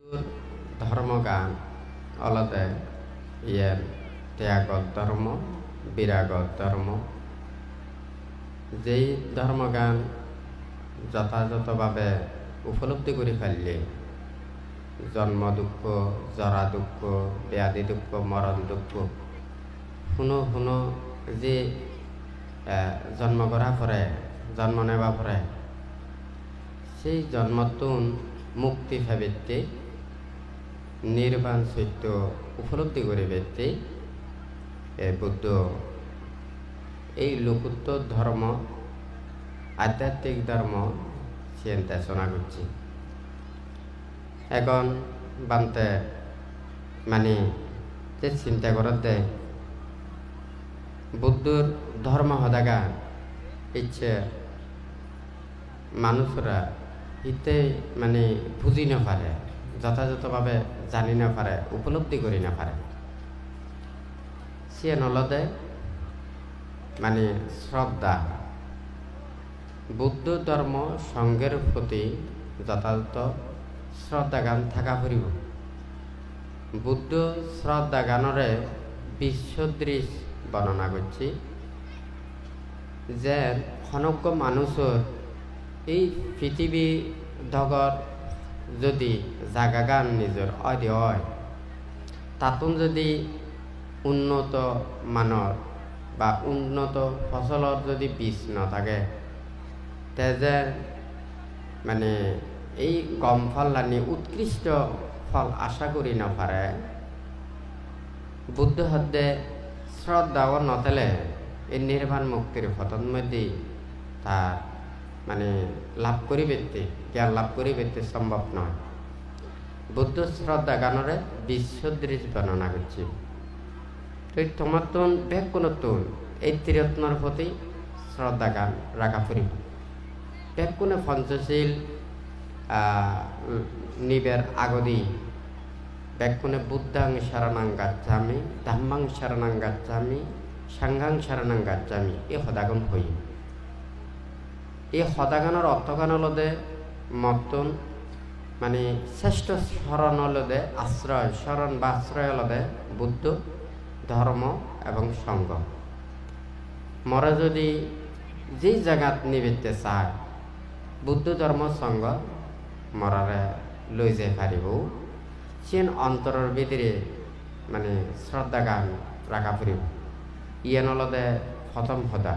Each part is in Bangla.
ধর্মগান অলতে ইয়ের ত্যাগত ধর্ম বিরাগত ধর্ম যেই ধর্মগান যথাযথভাবে উপলব্ধি করে ফেললে জন্ম দুঃখ জরা দুঃখ ব্যাধি দুঃখ মরণ দুঃখ শুনো শুনো যে জন্ম করা পরে জন্ম নেওয়া পরে সেই জন্মতুন মুক্তি ভাবিতে নির্বাণ সত্য উপলব্ধি করে ব্যক্তি বুদ্ধ এই লোকোত্তর ধর্ম আধ্যাত্মিক ধর্ম চিন্তা শোনা করছি এখন বানতে মানে যে চিন্তা করতে বুদ্ধর ধর্ম হদাগা ইচ্ছে মানুষরা ইতে মানে বুঝি না পারে যথাযথভাবে জানি না পারে উপলব্ধি করি না পারে সে নলদে মানে শ্রদ্ধা বুদ্ধ ধর্ম সঙ্গের প্রতি যথাযথ শ্রদ্ধাগান থাকা ফুরিব বুদ্ধ শ্রদ্ধাগানরে বিশ্বদৃশ বর্ণনা করছি যে সমগ্র মানুষের এই পৃথিবী ধগর যদি জাগাগান নিজের অধি হয় তাতুন যদি উন্নত মানৰ বা উন্নত ফসলৰ যদি বীজ নাথাকে তেজে মানে এই গম ফল আনি উৎকৃষ্ট ফল আশা করি নপারে বুদ্ধ হদ্দে শ্রদ্ধাও নথেলে এই নির্বাণ মুক্তির পথন মধ্যে তার মানে লাভ করি ব্যক্তি জ্ঞান লাভ করি ব্যক্তি সম্ভব নয় বুদ্ধ শ্রদ্ধা গানরে বিশ্বদৃশ বর্ণনা করছি তো তোমার তুন বেগ কোনো তুন এই ত্রিরত্নর প্রতি শ্রদ্ধা গান রাখা ফুরিব বেগ কোনো পঞ্চশীল নিবের আগদি বেগ কোনো বুদ্ধাং শরণাং গাচ্ছামি ধাম্মাং শরণাং গাচ্ছামি সাংঘাং শরণাং গাচ্ছামি এই সদাগম হই এই সদাগানের অর্থগান হলদে মতন মানে শ্রেষ্ঠ শরণ হলদে আশ্রয় শরণ বা আশ্রয় হলদে বুদ্ধ ধর্ম এবং সঙ্গ মরে যদি যে জায়গাত নিবেতে চায় বুদ্ধ ধর্ম সঙ্গ মরারে লৈ যাই পারিব সেন অন্তরের ভিতরে মানে শ্রদ্ধাগান রাখা ফুরিব ইয়েন হলদে প্রথম সদা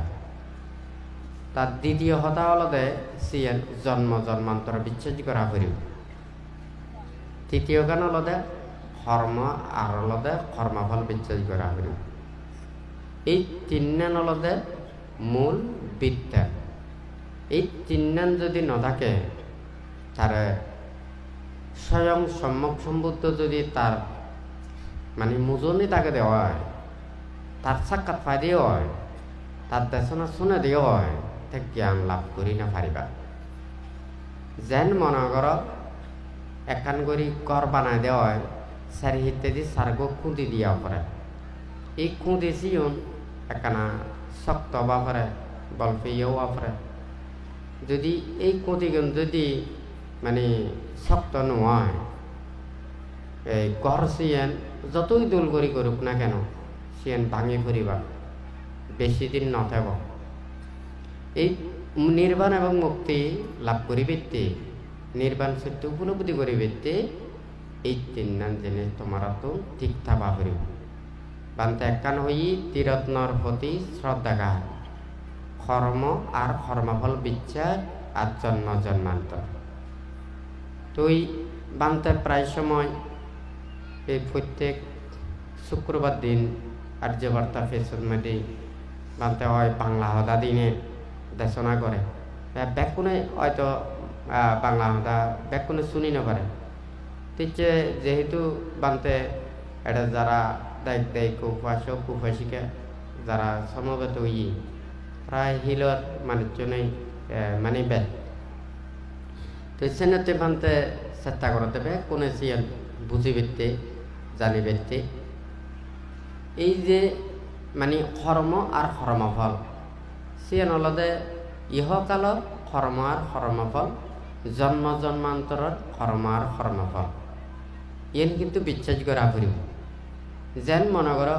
তার দ্বিতীয় হতা হলদে সিয়েন জন্ম জন্মান্তর বিচ্ছেদ করা ফুরিব তৃতীয় গান হলদে কর্ম আর হলদে কর্মফল বিচ্ছেদ করা ফুরিব এই তিননান হলদে মূল বিদ্যা এই তিননান যদি নথাকে তার স্বয়ং সম্যক সম্বুদ্ধ যদি তার মানে মুজনি তাকে দেওয়া হয় তার সাক্ষাৎ পাই দিয়ে হয় তার দেশনা শুনে দিয়ে হয় তে জ্ঞান লাভ করি না পারিবা যেন মনে কর একান করি ঘর বানাই দেওয়া হয় সারি ইত্যাদি সারগো খুঁদি দিয়া পরে এই খুঁদি সিয়ন একখানা শক্ত বা পরে বলফিয়েও পরে যদি এই খুঁদিগুন যদি মানে শক্ত নয় এই ঘর সিয়েন যতই দোল করি করুক না কেন সিয়েন ভাঙি ফুরিবা বেশি দিন নথাব এই নির্বাণ এবং মুক্তি লাভ করি ব্যক্তি নির্বাণ সত্য উপলব্ধি করি ব্যক্তি এই তিননান জিনিস তোমার তো ঠিক থাকা ফুরিব বান্তে একান হই ত্রিরত্নর প্রতি শ্রদ্ধাগান কর্ম আর কর্মফল বিচার আর জন্ম জন্মান্তর তুই বান্তে প্রায় সময় এই প্রত্যেক শুক্রবার দিন আর্যবার্তা ফেসবুক মধ্যে বান্তে হয় বাংলা হদা দিনে দেশনা করে ব্যাকুনে হয়তো বাংলা হদা ব্যাকুনে শুনি না পারে তিচ্ছে যেহেতু বান্তে এটা যারা দায়িত্ব দেয় কুফাসক কুফাসিকা যারা সমবেত ই প্রায় হিলর মানুষজনই মানে বেদ তো সেনতে বান্তে চেষ্টা করতে হবে কোনে সিয়ান বুঝি বেতে জানি বেতে এই যে মানে কর্ম আর কর্মফল সিয়ান হলদে ইহকালৰ কৰ্ম আৰু কৰ্মফল জন্ম জন্মান্তৰৰ কৰ্ম আৰু কৰ্মফল ইয়েন কিন্তু বিশ্বাস করা ফুরিব যেন মনে করো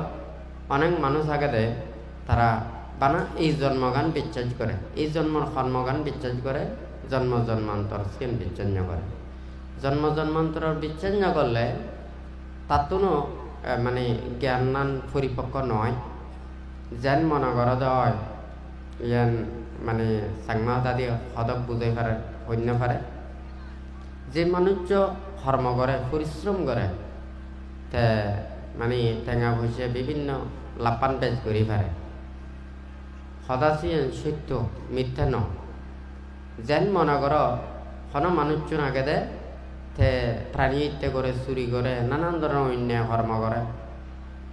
অনেক মানুষ আগে দেয় তারা বানা এই জন্মগান বিশ্বাস করে এই জন্মর কর্মগান বিশ্বাস করে জন্ম জন্মান্তর সেন বিশ্বাস ন করে জন্ম জন্মান্তর বিশ্বাস ন করলে তাতো মানে জ্ঞান পরিপক্ক নয় যেন মনে করা হয় ইয়ান মানে সাংমা দাদি সদক বুঝাই পারে অন্য পারে যে মানুষ কর্ম করে পরিশ্রম করে তে মানে টেঙা ভুষে বিভিন্ন লাপান বেজ করি পারে সদাচি সত্য মিথ্যা ন যেন মনে কর কোনো মানুষজন আগে দে তে প্রাণী হত্যা করে চুরি করে নানান ধরনের অন্যায় কর্ম করে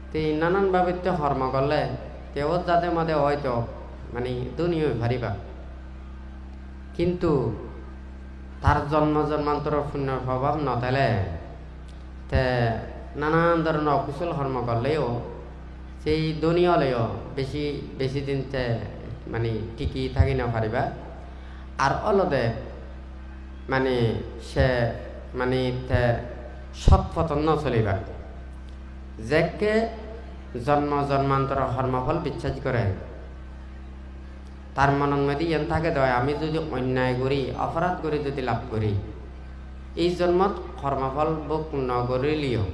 তে নানানভাবে কর্ম করলে তেও যাতে মাঝে হয়তো মানে দুনিয়া ভারিবা কিন্তু তার জন্ম জন্মান্তর পুণ্য প্রভাব নথালে তে নানান ধরনের অকুশল কর্ম করলেও সেই দুনিয়ালেও বেশি বেশি দিন মানে টিকি থাকি না পারিবা আর অলদে মানে সে মানে সৎ পতন চলিবা যেকে জন্ম জন্মান্তর কর্মফল বিশ্বাস করে তার মনের মধ্যে এন থাকে দয় আমি যদি অন্যায় করি অপরাধ করি যদি লাভ করি এই জন্মত কর্মফল ভোগ নকরিলেও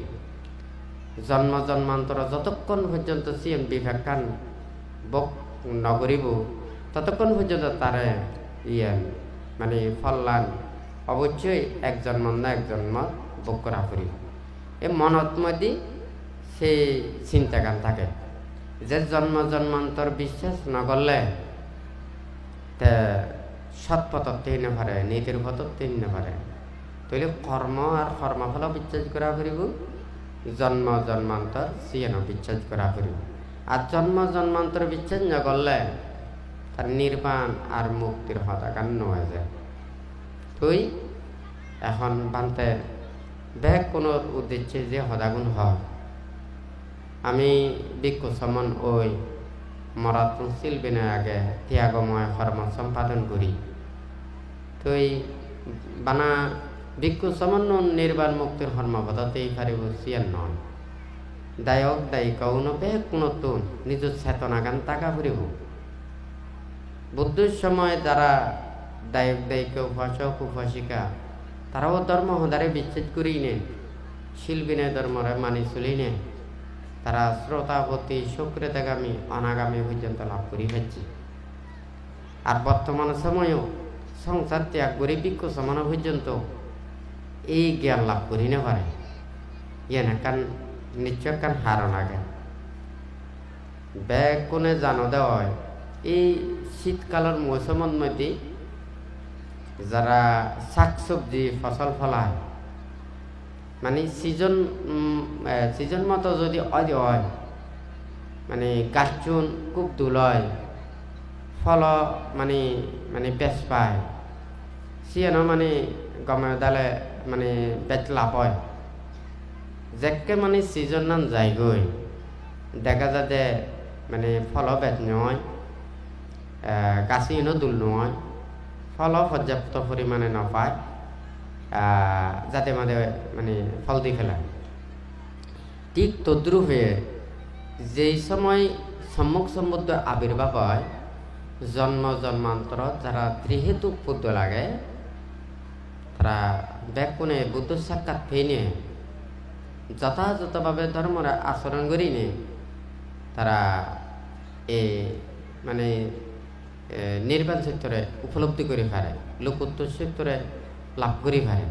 জন্ম জন্মান্তর যতক্ষণ পর্যন্ত সিএম বিবেকান ভোগ নকরিব ততক্ষণ পর্যন্ত তারে ইয়ান মানে ফললান অবশ্যই এক জন্ম না এক জন্ম ভোগ করা করিব এই মনত মধ্যে সেই চিন্তাগান থাকে যে জন্ম জন্মান্তর বিশ্বাস নকরলে তে সৎপথত তেইনে পারে নীতির পথত তেইনে পারে তাহলে কর্ম আর কর্মফল বিশ্বাস করা করিব জন্ম জন্মান্তর সিয়েন বিশ্বাস করা করিব আর জন্ম জন্মান্তর বিশ্বাস না করলে তার নির্বাণ আর মুক্তির হতাকান নয় যায় তুই এখন বানতে ব্যাগ কোনো উদ্দেশ্যে যে হদাগুণ হয় আমি ভিক্ষু সমন ওই মরাত শিল্পীনে আগে ত্যাগময় কর্ম সম্পাদন করি তুই বানা ভিক্ষু সমন নির্বাণ মুক্তির কর্মপদ্ধতি পারিব সিয়ান নয় দায়ক দায়িকা উনবে কোনো তুন নিজ চেতনা গান তাকা ফুরিব বুদ্ধের সময় যারা দায়ক দায়িকা উপাসক উপাসিকা তারাও ধর্ম হদারে বিচ্ছেদ করেই নেন শিল্পীনে ধর্মরে মানি চলি নেন তারা শ্রোতাপতি সুক্রেতাগামী অনাগামী পর্যন্ত লাভ করি ফেলছে আর বর্তমান সময়ও সংসার ত্যাগ করে ভিক্ষু সমান পর্যন্ত এই জ্ঞান লাভ করি না পারে ইয়ে কান নিশ্চয় কান হারণ আগে ব্যাগ কোনে জানো দেওয়া এই শীতকালের মৌসুমের মধ্যে যারা শাক সবজি ফসল ফলায় মানে সিজন মতো যদি হয় মানে গাছচুন খুব দুলয় ফল মানে মানে বেশ পায় সিয়ানো মানে গমে দালে মানে বেচ লাভ হয় যেকে মানে সিজন নান যায়গৈ দেখা যায় যে মানে ফল বেচ নয় গাছিনো দুল নয় ফল পর্যাপ্ত পরিমাণে নপায় যাতে মাঝে মানে ফল দিয়ে ফেলায় ঠিক তদ্রূপে যেই সময় সম্মুখ সম্বুদ্ধ আবির্ভাব হয় জন্ম জন্মান্তর যারা ত্রিহেতু বুদ্ধ লাগে তারা ব্যাকুণে বুদ্ধ সাক্ষাৎ পেয়ে যথাযথভাবে ধর্মরা আচরণ করি নে তারা এই মানে নির্বাণ সত্যরে উপলব্ধি করে পারে লোকোত্তর সত্যরে লাভ করি পারে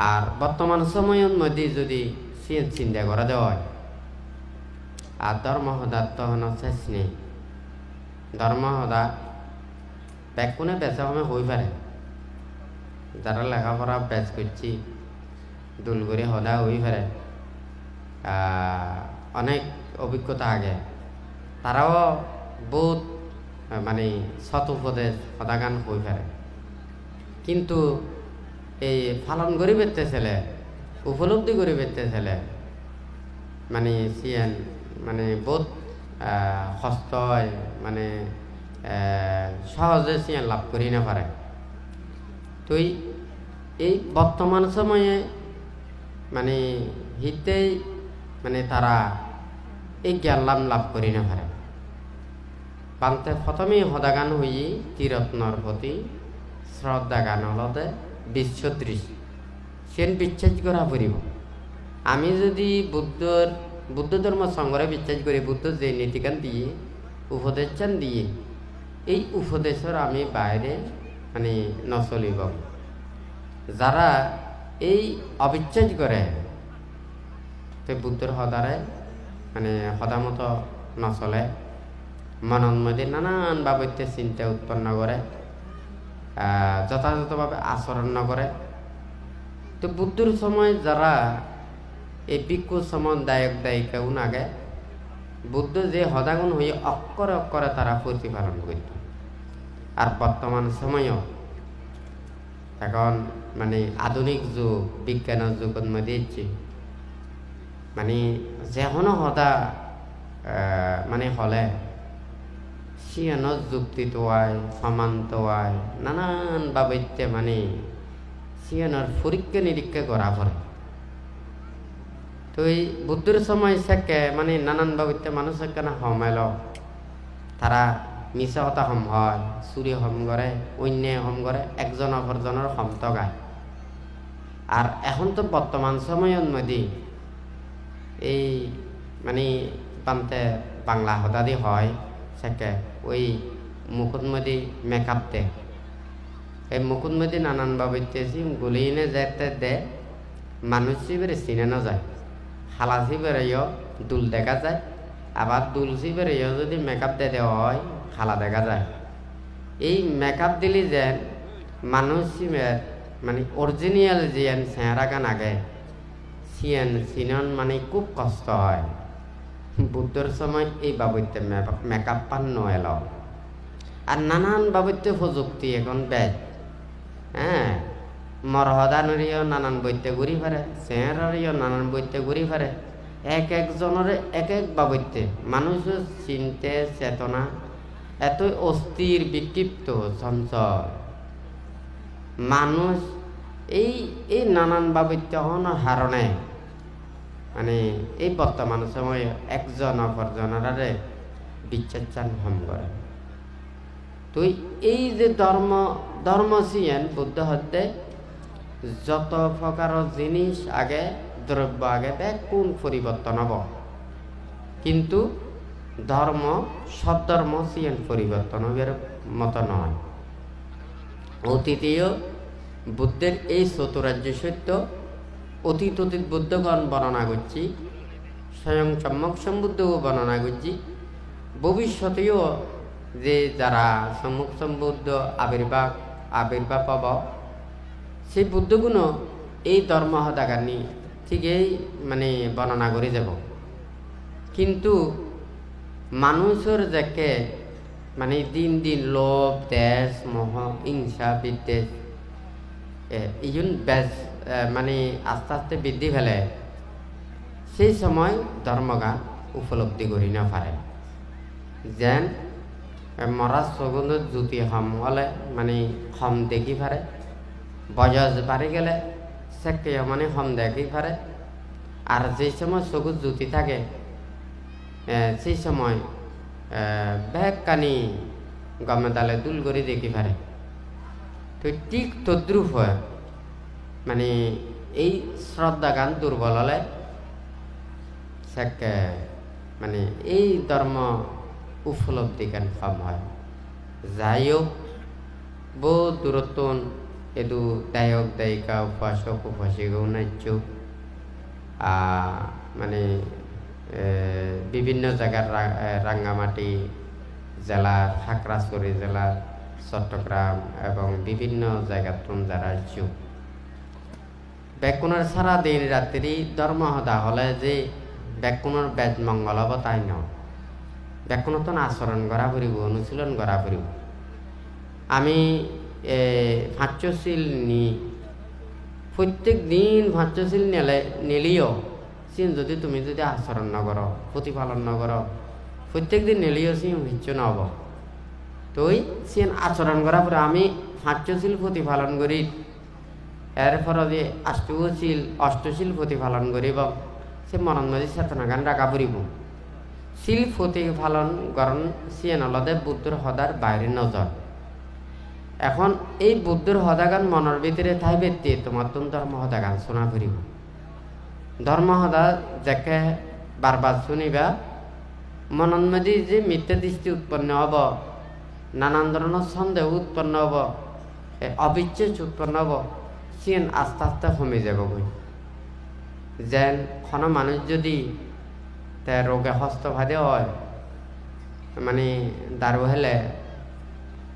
আর বর্তমান সময়ের মধ্যে যদি চিন্তা করা দেওয়া হয় আর ধর্ম হদার তখন শেষ নেই ধর্ম হদা ব্যাকুণে বেচা সময় হয়ে পারে যারা লেখাপড়া বেচ করছি দুল করে হদা হয়ে পারে অনেক অভিজ্ঞতা আগে তারাও বহুত মানে সৎ উপদেশ সদাগান হয়ে পারে কিন্তু এই পালন করি পেতে ছেলে উপলব্ধি করি পেতে ছেলে মানে সিয়ান মানে বহুত কষ্ট হয় মানে সহজে সিয়ান লাভ করি না পারে তুই এই বর্তমান সময়ে মানে হিতেই মানে তারা এই জ্ঞান লাভ করি না পারে বান্তে প্রথমেই হদাগান হই তীরত্নর প্রতি শ্রদ্ধা গান হলদে বিশ্বদৃশ সেন বিশ্বাস করা পড়ব আমি যদি বুদ্ধ ধর্ম সংগ্রহে বিশ্বাস করি বুদ্ধ যে নীতিকান দিয়ে উপদেশান দিয়ে এই উপদেশের আমি বাইরে মানে নচলিব যারা এই অবিশ্বাস করে তো বুদ্ধর সদারে মানে সদামত নচলে মনের মধ্যে নানান বাবদে চিন্তা উৎপন্ন করে যথাযথভাবে আচরণ নকরে তো বুদ্ধর সময় যারা এই ভিক্ষু সমান দায়ক দায়িকাও নাগে বুদ্ধ যে সদাগুণ হয়ে অক্ষরে অক্ষরে তারা প্রতিপালন করত আর বর্তমান সময়ও এখন মানে আধুনিক যুগ বিজ্ঞানের যুগের মধ্যে মানে যেকোনো সদা মানে হলে সিয়ানোর যুক্তি তোয়ায় সমান তোয়ায় নানান বাবদে মানে সিয়ানোর পরীক্ষা নিরীক্ষা করা পড়ে তো এই বুদ্ধের সময় সেকে মানে নানান বাবদে মানুষ কেন হমাইল তারা মিছা কথা হম হয় চুরি হম করে অন্যায় হম করে একজন অপরজনের হম তগায় আর এখন তো বর্তমান সময়ের মধ্যে এই মানে পান্তে বাংলা হদাদি হয় সেকে ওই মুখের মধ্যে মেকআপ দেয় এই মুখের মধ্যে নানান বাবদে গুলিনে যেতে দে মানুষ বেড়ে চিনে না যায় হালাসি বেড়েও দুল দেখা যায় আবার দুলসি বেড়েও যদি মেকআপ দিয়ে দেওয়া হয় খালা দেখা যায় এই মেকআপ দিলে যেন মানুষ মানে অরিজিনাল যেন চেহারা গান আগে সিনন মানে খুব কষ্ট হয় বুদ্ধর সময় এই বাবদে মেকআপ পান্ন এলো আর নানান বাবদে প্রযুক্তি এখন বেদ হ্যাঁ মরহদানরিও নানান বৈতে ঘুরি পারে চেহারারিও নানান বৈতে ঘুরি পারে এক একজনের এক এক বাবদে মানুষের চিন্তে চেতনা এতই অস্থির বিক্ষিপ্ত চঞ্চল মানুষ এই নানান বাবদে হারণে মানে এই বর্তমান সময়ে একজন অপরজনের বিশ্বাস হম করে তো এই যে ধর্ম সিয়েন বুদ্ধ হতে যত প্রকার জিনিস আগে দ্রব্য আগে কোন পরিবর্তন হব কিন্তু ধর্ম সব ধর্ম সিয়েন পরিবর্তন হবার মতো নয় অতীতীয় বুদ্ধের এই চতুরাজ্য সত্য অতীত বুদ্ধগণ বর্ণনা করছি স্বয়ং সম্যক সম্বুদ্ধও বর্ণনা করছি ভবিষ্যতেও যে যারা সম্মুখ সম্বুদ্ধ আবির্ভাব পাব সেই বুদ্ধগুণ এই ধর্ম হদাগানি ঠিকই মানে বর্ণনা করে যাব কিন্তু মানুষের যাকে মানে দিন দিন লোভ দেশ মোহ হিংসা বিদ্বেষ এই বেশ মানে আস্তে আস্তে বৃদ্ধি ফেলে সেই সময় ধর্মগান উপলব্ধি করি না পারে যেন মরাজ সগুন জ্যোতি হম হলে মানে হম দেখি পারে বয়স বাড়ি গেলে সেকে মানে হম দেখি পারে আর যে সময় সগুর জ্যোতি থাকে সেই সময় ব্যাগ কানি গমে দালে দুল করে দেখি পারে তো ঠিক তদ্রুপ হয় মানে এই শ্রদ্ধা গান দুর্বল হলে সেকে মানে এই ধর্ম উপলব্ধি গান কম হয় যাই হোক বহু দূরত্ব এদু দায়ক দায়িকা উপাসক উপাসিকাও নাইচ মানে বিভিন্ন জায়গার রাঙ্গামাটি জেলার খাগড়াছড়ি জেলার চট্টগ্রাম এবং বিভিন্ন জায়গার যারা চুপ ব্যাকুণের সারা দিন রাত্রি ধর্ম হদা হলে যে ব্যাকুণের বেদ মঙ্গল হব তাই নয় ব্যাকুণত আচরণ করা ফুরিব অনুশীলন করা ফুরিব আমি ভাষ্যশীল নি প্রত্যেক দিন ভাষ্যশীল নিলেও সিন যদি তুমি যদি আচরণ নকর প্রতিপালন নকর প্রত্যেক দিন নিলেও সিন হিচ্ছ নহব তো সিন আচরণ করা পরে আমি ভাষ্যশীল প্রতিপালন করি এরপর যে অষ্টশীল প্রতিপালন করিব সে মনত মধ্যে চেতনা গান রাখা পড়িব শিল প্রতিপালন করণ সিয়ে নলদে বুদ্ধর হদার বাইরে নজর এখন এই বুদ্ধর হদাগান মনের ভিতরে থাই ব্যক্তি তোমার তুন ধর্ম হদাগান শোনা পড়িব ধর্ম হদা যাকে বারবার শুনিবা মনের মধ্যে যে মিথ্যা দৃষ্টি উৎপন্ন হব নানান ধরনের সন্দেহ উৎপন্ন হব অবিচ্ছেদ উৎপন্ন হব সিয়েন আস্তে আস্তে কমে যাব গই যেন কোনো মানুষ যদি তে রোগে হস্তভাদে হয় মানে দারু হলে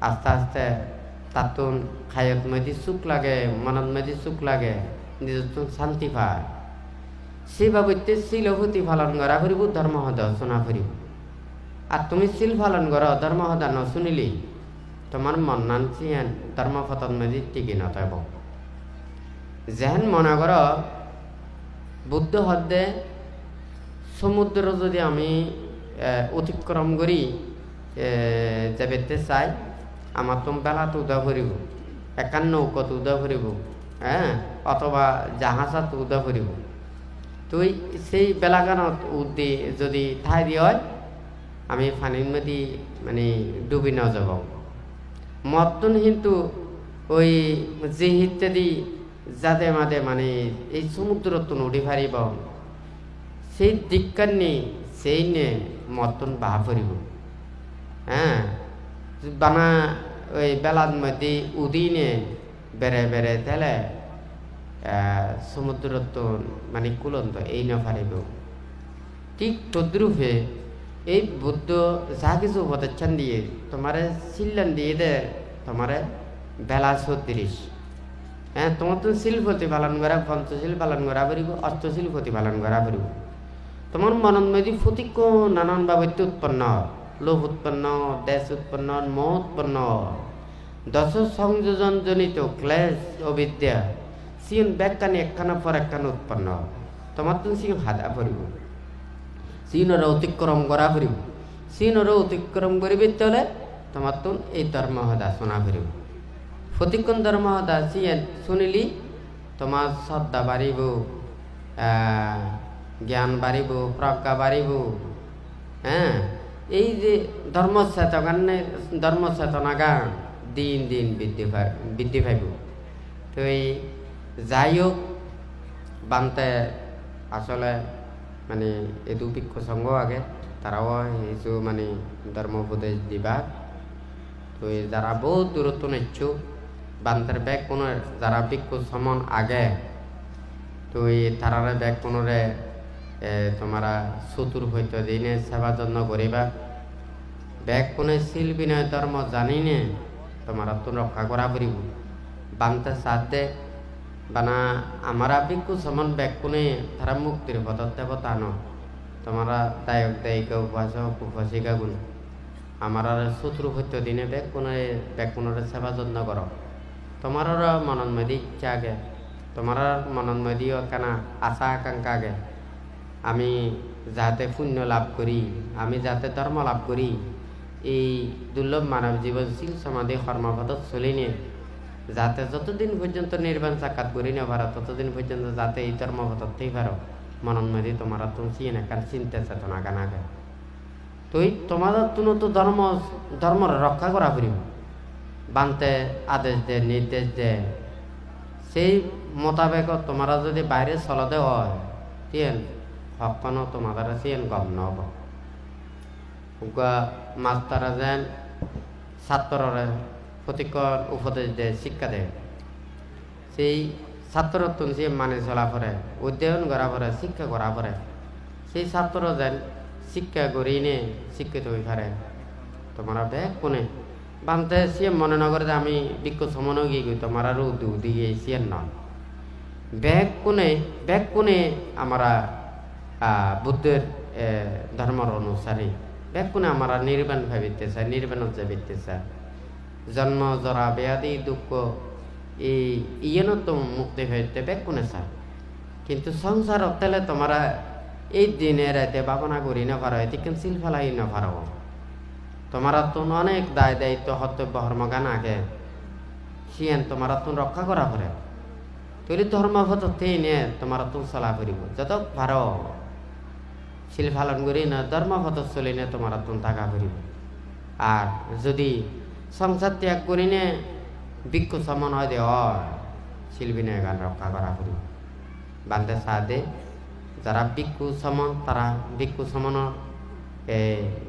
আস্তে আস্তে তাতুন খায়ত মধ্যে সুখ লাগে মনত মধ্যে সুখ লাগে নিজের শান্তি পায় সেই বাবদে শিল প্রতিপালন করা ফুরিব ধর্ম হদ শোনা ফুরিব আর তুমি শিল পালন করো ধর্ম হদা ন শুনিলি তোমার মন নান সিয়ান ধর্ম পতন মধ্যে টিকে নতাব যেন মনে কর বুদ্ধ হদ্দে সমুদ্র যদি আমি অতিক্রম করি যাবেতে চাই আমার তো বেলাত উদা ফুরিব একান নৌকত উদা ফুরিব হ্যাঁ অথবা জাহাজত উদা ফুরিব তুই সেই বেলাগানত উদ্দি যদি ঠাই দিয়ে হয় আমি পানির মধ্যে মানে ডুবি না যাব মতন কিন্তু ওই যে ইত্যাদি যাদে মাদে মানে এই সমুদ্রত উঠি পারিব সেই দিক্কার নেই সেই নে মতন বাহা পড়িব হ্যাঁ বানা ওই বেলার মধ্যে উদিনে বেড়ে বেড়ে তেলে সমুদ্রত মানে কুলন্ত এই না পারিব ঠিক তদ্রূপে এই বুদ্ধ যা কিছু উপদেশান দিয়ে তোমারে শিল্লান দিয়ে দে তোমারে বেলা 36 হ্যাঁ তোমার তো শিল প্রতিপালন করা পঞ্চশীল পালন করা পারিব অষ্টশীল প্রতিপালন করা পারিব তোমার মনত মধ্যে প্রতীক্ষ নানান বাবদ উৎপন্ন লোভ উৎপন্ন দেশ উৎপন্ন মোহ উৎপন্ন দশ সংযোজন জনিত ক্লেশ অবিদ্যা সিন ব্যাখ্যানি একখানা পর একখানা উৎপন্ন তোমার তো সিং হাদা পড়িব সিনর অতিক্রম করা পড়িব সিনর অতিক্রম করিবে চলে তোমার তো এই ধর্ম হদা শোনা পড়িব প্রতিক্ষণ ধর্ম হদা সিয়েন শুনিলি তোমার শ্রদ্ধা বাড়িব জ্ঞান বাড়িব প্রজ্ঞা বাড়িব হ্যাঁ এই যে ধর্ম চেতনা গান দিন দিন বৃদ্ধি পাইব তো এই যাই হোক বানতে আসলে মানে এই দুপিক্ষ সঙ্গ আগে তারাও কিছু মানে ধর্ম উপদেশ দিবা তো যারা বহুত দূরত্ব নিচ্ছু বান্তের ব্যাগ কোনো যারা ভিক্ষু সমন আগে তো এই তারারে ব্যাগ কোনোরে তোমারা চতুর হইতে দিনে সেবা যত্ন করিবা ব্যাগ কোনে শিল বিনয় ধর্ম জানি নে তোমারা তো রক্ষা করা পড়িব বান্তে সাথ দে বানা আমারা ভিক্ষু সমন ব্যাগ কোনে তারা মুক্তির পথত দেবতা ন তোমারা দায়ক দায়িকা উপাসিকা গুণ আমার চতুর হইতে দিনে ব্যাগ কোনোরে সেবা যত্ন করো তোমার মনের মধ্যে ইচ্ছা আগে তোমার মনের মধ্যে কেনা আশা আকাঙ্ক্ষা আগে আমি যাতে পুণ্য লাভ করি আমি যাতে ধর্ম লাভ করি এই দুর্লভ মানব জীবনশীল সমাধি কর্মপথত চলি নিয়ে যাতে যতদিন পর্যন্ত নির্বাণ সাক্ষাৎ করি না পারো ততদিন পর্যন্ত যাতে এই ধর্মপথতেই পারো মনের মধ্যে তোমার তুমি চিনে কারণ চিন্তা চেতনা গান আগে তুই তোমাদের তুনো তো ধর্মর রক্ষা করা পড়িব বানতে আদেশ দে নির্দেশ দে সেই মোতাবেক তোমরা যদি বাইরে চলতে হয় তিন হকনো তোমাদের সিয়েন গম নব মাস্টারা যেন ছাত্ররে প্রতিকর উপদেশ দেয় শিক্ষা দেয় সেই ছাত্র তুমি সে মানে চলা পড়ে অধ্যয়ন করা পড়ে শিক্ষা করা পড়ে সেই ছাত্র যেন শিক্ষা করি নে শিক্ষিত হয়ে পারে তোমরা ব্যাগ কোনে বানতে সিএম মনে নগরে যে আমি বিক্ষ সমন গিয়ে গই তোমার আরও দিয়ে সিএন নয় ব্যাগ কোনে আমরা বুদ্ধের ধর্মর অনুসারী ব্যাগ কোনে আমরা নির্বাণ ভাবিতে চাই নির্বাণত যাবিতে চাই জন্ম জরা ব্যাধি দুঃখ ইয়েন তো মুক্তি হইতে ব্যাগ কোনে চায় কিন্তু সংসার তেলে তোমরা এই দিনে রাতে ভাবনা করি না পারো এটি কেন ফেলাই না পারো তোমারা তো অনেক দায় দায়িত্ব কর্তব্য কর্মগান আগে সিয়েন তোমারা তো রক্ষা করা পড়ে তুলি ধর্মপথতে নে তোমার তুম চলা ফুরিব যত ভার শিল পালন করি না ধর্মপথ চলি নে তোমার তুম থাকা ফুরিব আর যদি সংসার ত্যাগ করি নে ভিক্ষু সমন হয় দে শিল বিনয় গান রক্ষা করা ফুরিব বান্ধে সাদে যারা ভিক্ষু সমন তারা ভিক্ষু সমনের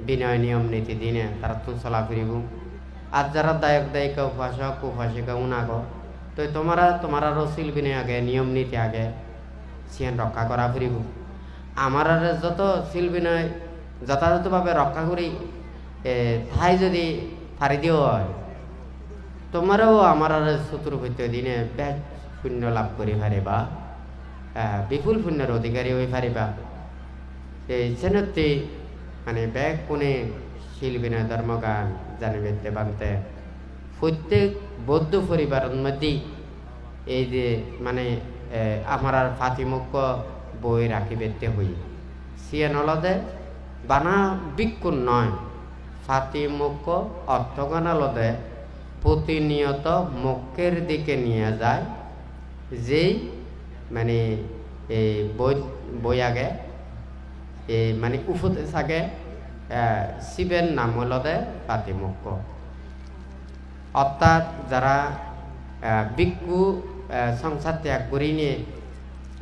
বিনয় নিয়ম নীতি দিনে তারা তুম চলা ফুরিব আর যারা দায়ক দায়িকা উপাসক উপাসিকা উনাগ তো তোমারা শিল বিনয় আগে নিয়ম নীতি আগে সিয়ান রক্ষা করা ফুরিব আমার যত শিল বিনয় যথাযথভাবে রক্ষা করি ঠাই যদি ফারি দিও হয় তোমারও আমার চতুর্ভুজ দিনে বেশ পুণ্য লাভ করি পারিবা বিপুল পুণ্যের অধিকারী হয়ে পারিবা এই সেনতি মানে ব্যাগ কোনে শিল বিনয় ধর্মগান জানিবে বানতে প্রত্যেক বৌদ্ধ পরিবারের মধ্যে এই যে মানে আমার ফাতিমুখ বই রাখিবেতে হই সিয়ে নলদে বানা বিক্ষুণ নয় ফাতিমুখ অর্থগানালদে প্রতিনিয়ত মুখের দিকে নিয়ে যায় যেই মানে এই বই আগে এই মানে উফুতে থাকে শিবের নাম হলদে ফাতিমুখ অর্থাৎ যারা ভিক্ষু সংসার ত্যাগ করি নিয়ে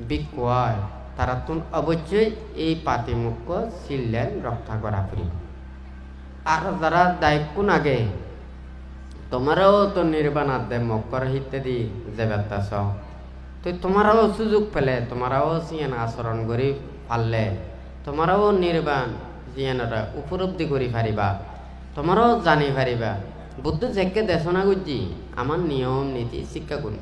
ভিক্ষু হয় তারা তুন অবশ্যই এই পাতিমুখ শিললেন রক্ষা করা ফুরি আর যারা দায়িত্ব আগে তোমারও তো নির্বাণ দে মকর ইত্যাদি যে বেতাস তো তোমারও সুযোগ পেলে তোমারও সিয়ান আচরণ করি পারলে তোমারও নির্বাণ জিয়ানরা উপলব্ধি করি পারিবা তোমারও জানি পারিবা বুদ্ধ যেকে দেশনা করছি আমার নিয়ম নীতি শিক্ষা করি